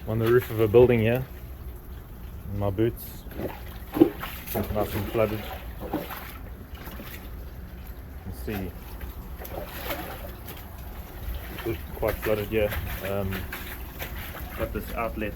on the roof of a building here in my boots, nice and flooded. You can see it's quite flooded here. Got this outlet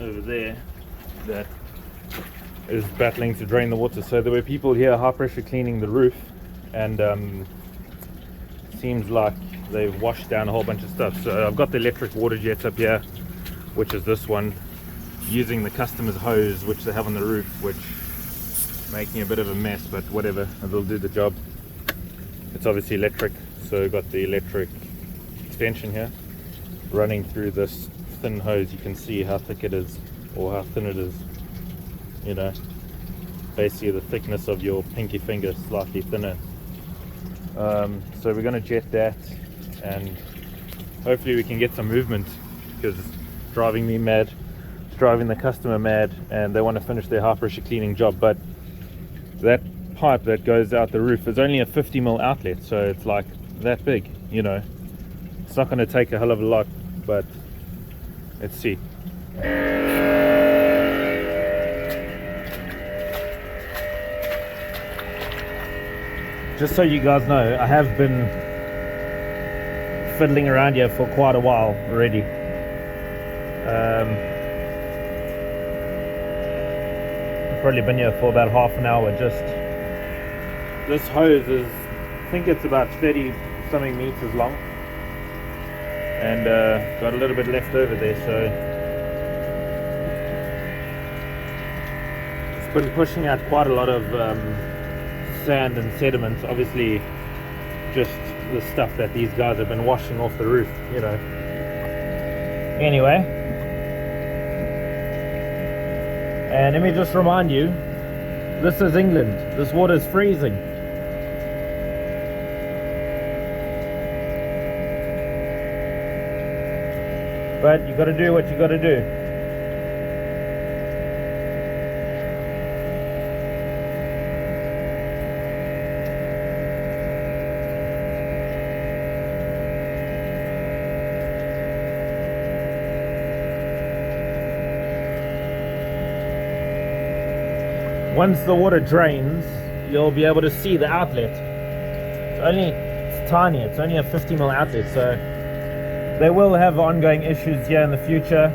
over there that is battling to drain the water. So there were people here high pressure cleaning the roof, and seems like they've washed down a whole bunch of stuff. So I've got the electric water jets up here, which is this one, using the customer's hose which they have on the roof, which making a bit of a mess, but whatever, it'll do the job. It's obviously electric, so we've got the electric extension here running through this thin hose. You can see how thick it is, or how thin it is, you know, basically the thickness of your pinky finger, slightly thinner. So we're going to jet that, and hopefully we can get some movement, because it's driving me mad, it's driving the customer mad, and they want to finish their high pressure cleaning job. But that pipe that goes out the roof is only a 50mm outlet, so it's like that big, you know. It's not going to take a hell of a lot, but let's see. Just so you guys know, I have been fiddling around here for quite a while already. I've probably been here for about half an hour. Just this hose is, I think it's about 30 something meters long, and got a little bit left over there, so it's been pushing out quite a lot of sand and sediment, obviously just the stuff that these guys have been washing off the roof, you know. Anyway, and let me just remind you, this is England, this water is freezing. But you got to do what you got to do. Once the water drains, you'll be able to see the outlet. It's tiny, it's only a 50mm outlet, so they will have ongoing issues here in the future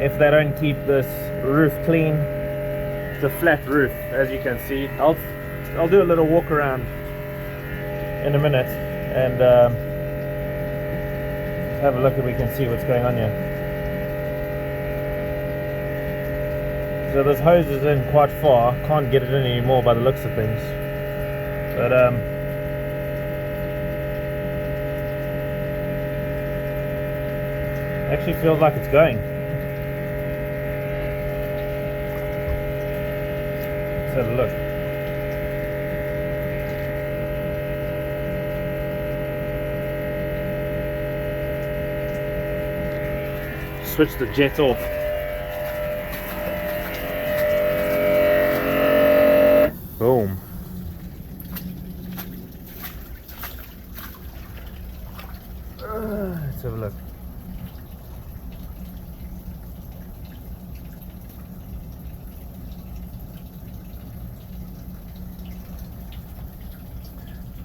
if they don't keep this roof clean. It's a flat roof, as you can see. I'll do a little walk around in a minute, and have a look if we can see what's going on here. So this hose is in quite far, can't get it in anymore by the looks of things, but actually feels like it's going. Let's have a look. Switch the jet off. Boom. Let's have a look.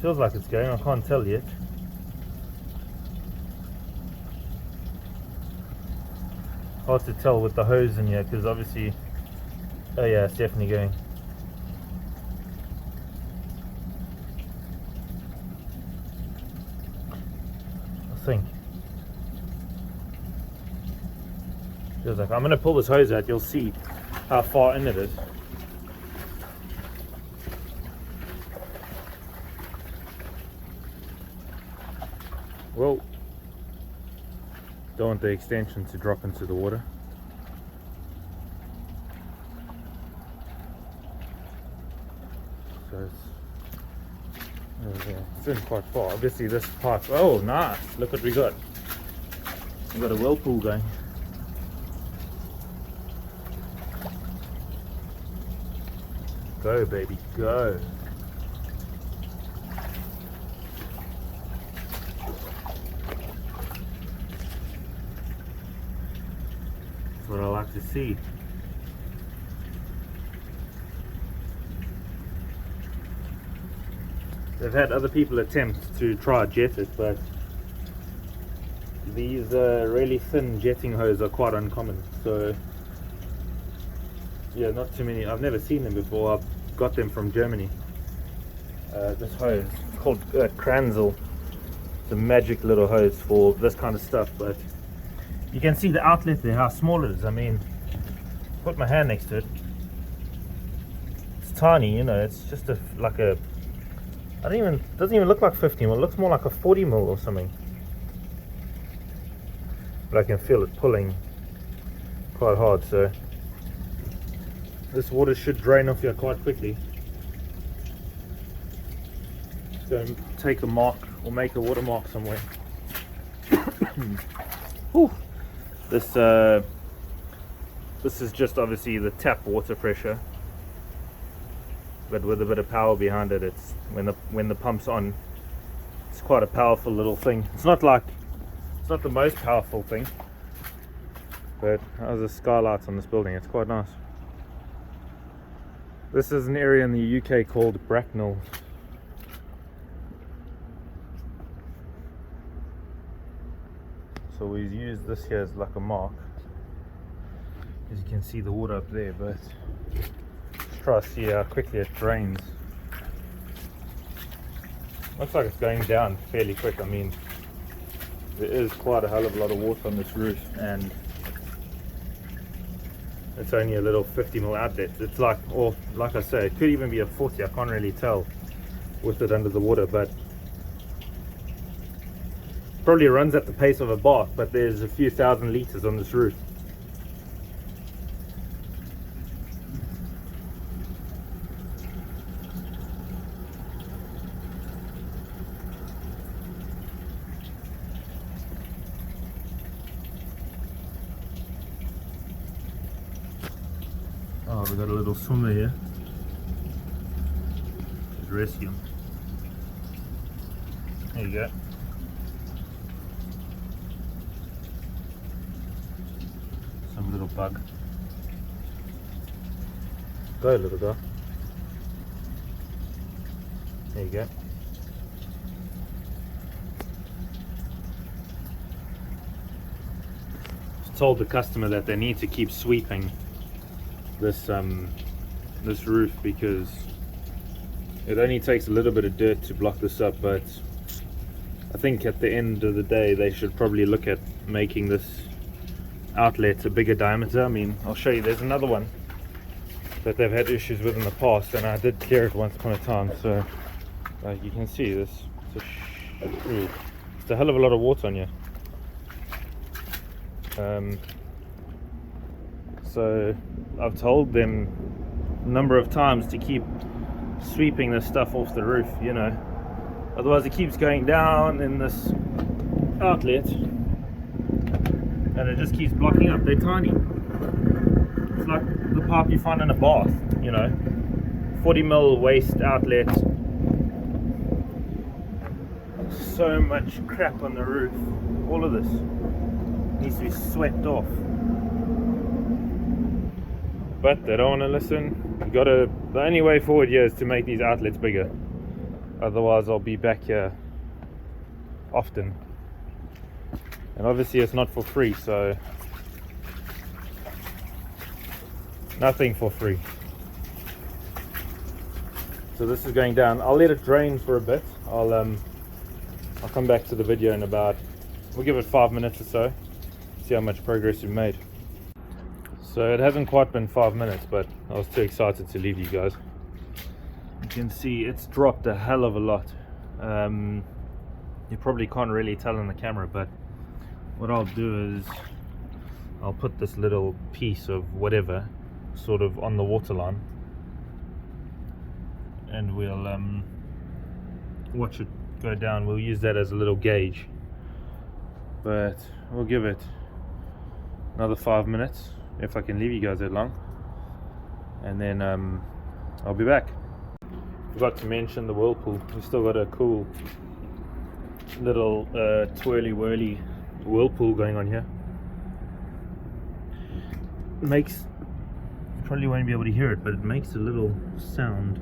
Feels like it's going, I can't tell yet. Hard to tell with the hose in here, because obviously, oh yeah, it's definitely going. I think. Feels like, I'm going to pull this hose out, you'll see how far in it is. Well, don't want the extension to drop into the water. So it's over there. It's in quite far. Obviously this pipe, oh nice, look what we got. We've got a Whirlpool going. Go baby, go. what I like to see. They've had other people attempt to try jet it, but these really thin jetting hose are quite uncommon. So yeah, not too many. I've never seen them before. I've got them from Germany. This hose, it's called Krazle. It's a magic little hose for this kind of stuff, but you can see the outlet there, how small it is. I mean, put my hand next to it. It's tiny, you know. It's just like a. Doesn't even look like 50 mil. It looks more like a 40 mil or something. But I can feel it pulling quite hard. So this water should drain off here quite quickly. Go and take a mark or make a watermark somewhere. This is just obviously the tap water pressure, but with a bit of power behind it. It's when the pump's on, it's quite a powerful little thing. It's not the most powerful thing, but there's a skylight on this building. It's quite nice. This is an area in the UK called Bracknell. So we use this here as like a mark. As you can see the water up there, but let's try to see how quickly it drains. Looks like it's going down fairly quick. I mean, there is quite a hell of a lot of water on this roof, and it's only a little 50 mil outlet. It's like, or like I say, it could even be a 40. I can't really tell with it under the water, but probably runs at the pace of a bath. But there's a few thousand liters on this roof. Oh, we got a little swimmer here. Let's rescue him. There you go. Some little bug. Go, little guy. There you go. Just told the customer that they need to keep sweeping this roof, because it only takes a little bit of dirt to block this up, but I think at the end of the day they should probably look at making this outlet a bigger diameter. I mean, I'll show you, there's another one that they've had issues with in the past, and I did clear it once upon a time. So you can see this, it's a hell of a lot of water on here. So I've told them a number of times to keep sweeping this stuff off the roof, you know, otherwise it keeps going down in this outlet and it just keeps blocking up. They're tiny. It's like the pipe you find in a bath, you know, 40 mil waste outlet. So much crap on the roof. All of this needs to be swept off. But they don't want to listen. The only way forward here is to make these outlets bigger. Otherwise I'll be back here often. And obviously it's not for free, so nothing for free. So this is going down. I'll let it drain for a bit. I'll come back to the video in about, we'll give it 5 minutes or so, see how much progress we've made. So it hasn't quite been 5 minutes, but I was too excited to leave you guys. You can see it's dropped a hell of a lot. You probably can't really tell on the camera, but what I'll do is I'll put this little piece of whatever sort of on the water line, and we'll watch it go down. We'll use that as a little gauge, but we'll give it another 5 minutes if I can leave you guys that long, and then I'll be back. Forgot to mention the Whirlpool. We've still got a cool little twirly whirly Whirlpool going on here. makes, you probably won't be able to hear it, but it makes a little sound.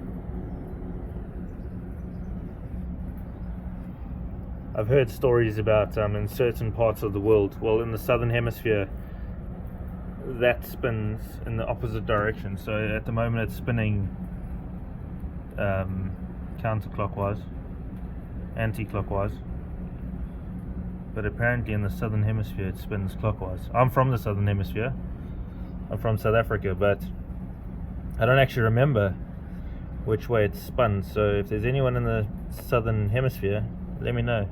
I've heard stories about in certain parts of the world, well, in the southern hemisphere, that spins in the opposite direction. So at the moment it's spinning counterclockwise, anti-clockwise, but apparently in the southern hemisphere it spins clockwise. I'm from the southern hemisphere, I'm from South Africa, but I don't actually remember which way it's spun. So if there's anyone in the southern hemisphere, let me know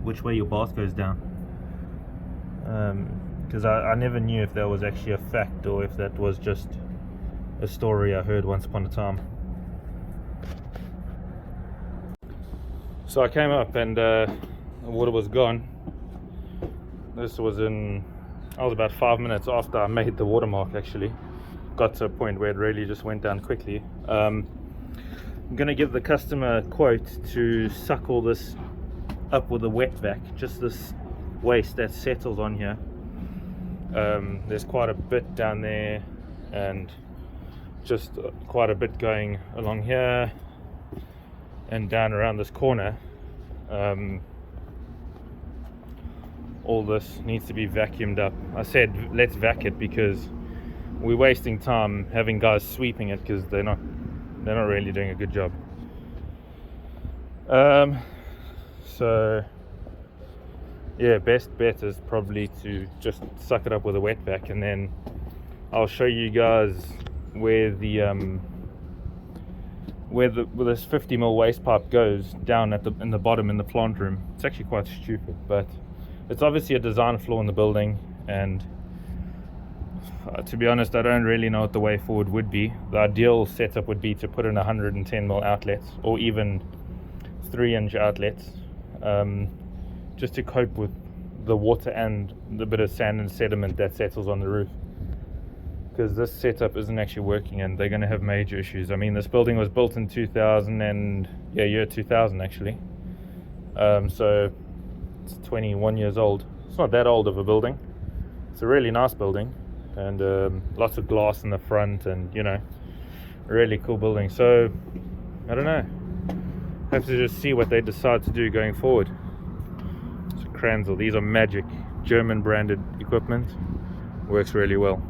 which way your bath goes down, because I never knew if that was actually a fact or if that was just a story I heard once upon a time. So I came up and the water was gone. This was I was about 5 minutes after I made the watermark. Actually got to a point where it really just went down quickly. I'm gonna give the customer a quote to suck all this up with a wet vac, just this waste that settles on here. There's quite a bit down there and just quite a bit going along here and down around this corner. All this needs to be vacuumed up. I said let's vac it because we're wasting time having guys sweeping it because they're not really doing a good job. So yeah, best bet is probably to just suck it up with a wet vac, and then I'll show you guys where this 50mm waste pipe goes down in the bottom in the plant room. It's actually quite stupid, but it's obviously a design flaw in the building, and to be honest, I don't really know what the way forward would be. The ideal setup would be to put in 110mm outlets or even 3-inch outlets, just to cope with the water and the bit of sand and sediment that settles on the roof, because this setup isn't actually working and they're going to have major issues. I mean, this building was built in 2000 year 2000 actually, so it's 21 years old. It's not that old of a building. It's a really nice building, and lots of glass in the front, and you know, a really cool building. So I don't know, have to just see what they decide to do going forward. So Krazle, these are magic German branded equipment, works really well.